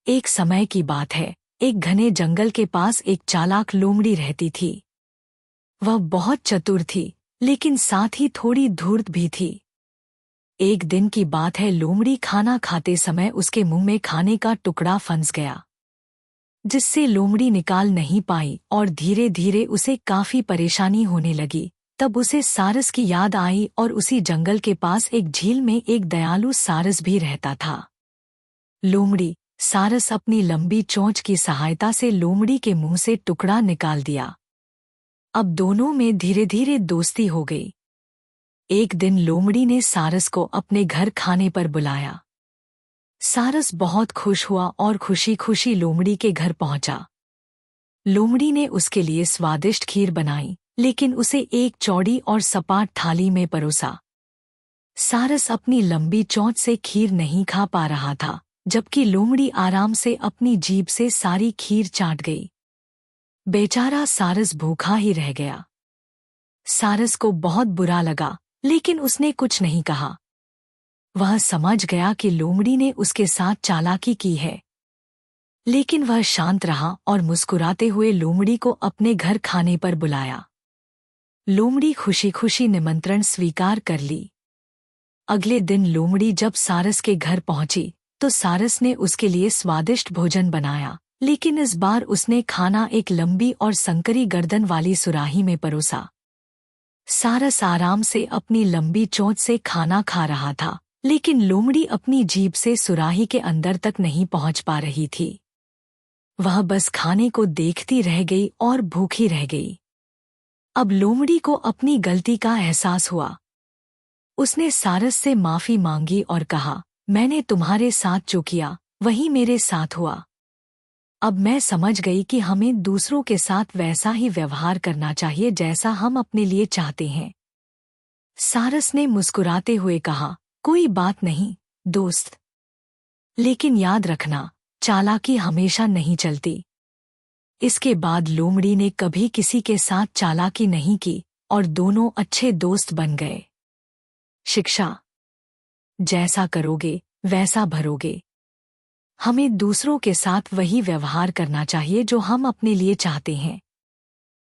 एक समय की बात है, एक घने जंगल के पास एक चालाक लोमड़ी रहती थी। वह बहुत चतुर थी, लेकिन साथ ही थोड़ी धूर्त भी थी। एक दिन की बात है, लोमड़ी खाना खाते समय उसके मुंह में खाने का टुकड़ा फंस गया, जिससे लोमड़ी निकाल नहीं पाई और धीरे धीरे उसे काफी परेशानी होने लगी। तब उसे सारस की याद आई और उसी जंगल के पास एक झील में एक दयालु सारस भी रहता था। लोमड़ी सारस अपनी लंबी चोंच की सहायता से लोमड़ी के मुंह से टुकड़ा निकाल दिया। अब दोनों में धीरे धीरे दोस्ती हो गई। एक दिन लोमड़ी ने सारस को अपने घर खाने पर बुलाया। सारस बहुत खुश हुआ और खुशी खुशी लोमड़ी के घर पहुंचा। लोमड़ी ने उसके लिए स्वादिष्ट खीर बनाई, लेकिन उसे एक चौड़ी और सपाट थाली में परोसा। सारस अपनी लंबी चोंच से खीर नहीं खा पा रहा था, जबकि लोमड़ी आराम से अपनी जीभ से सारी खीर चाट गई। बेचारा सारस भूखा ही रह गया। सारस को बहुत बुरा लगा, लेकिन उसने कुछ नहीं कहा। वह समझ गया कि लोमड़ी ने उसके साथ चालाकी की है, लेकिन वह शांत रहा और मुस्कुराते हुए लोमड़ी को अपने घर खाने पर बुलाया। लोमड़ी खुशी खुशी निमंत्रण स्वीकार कर ली। अगले दिन लोमड़ी जब सारस के घर पहुंची, तो सारस ने उसके लिए स्वादिष्ट भोजन बनाया, लेकिन इस बार उसने खाना एक लंबी और संकरी गर्दन वाली सुराही में परोसा। सारस आराम से अपनी लंबी चोंच से खाना खा रहा था, लेकिन लोमड़ी अपनी जीभ से सुराही के अंदर तक नहीं पहुंच पा रही थी। वह बस खाने को देखती रह गई और भूखी रह गई। अब लोमड़ी को अपनी गलती का एहसास हुआ। उसने सारस से माफी मांगी और कहा, मैंने तुम्हारे साथ जो किया वही मेरे साथ हुआ। अब मैं समझ गई कि हमें दूसरों के साथ वैसा ही व्यवहार करना चाहिए जैसा हम अपने लिए चाहते हैं। सारस ने मुस्कुराते हुए कहा, कोई बात नहीं दोस्त, लेकिन याद रखना, चालाकी हमेशा नहीं चलती। इसके बाद लोमड़ी ने कभी किसी के साथ चालाकी नहीं की और दोनों अच्छे दोस्त बन गए। शिक्षा: जैसा करोगे वैसा भरोगे। हमें दूसरों के साथ वही व्यवहार करना चाहिए जो हम अपने लिए चाहते हैं।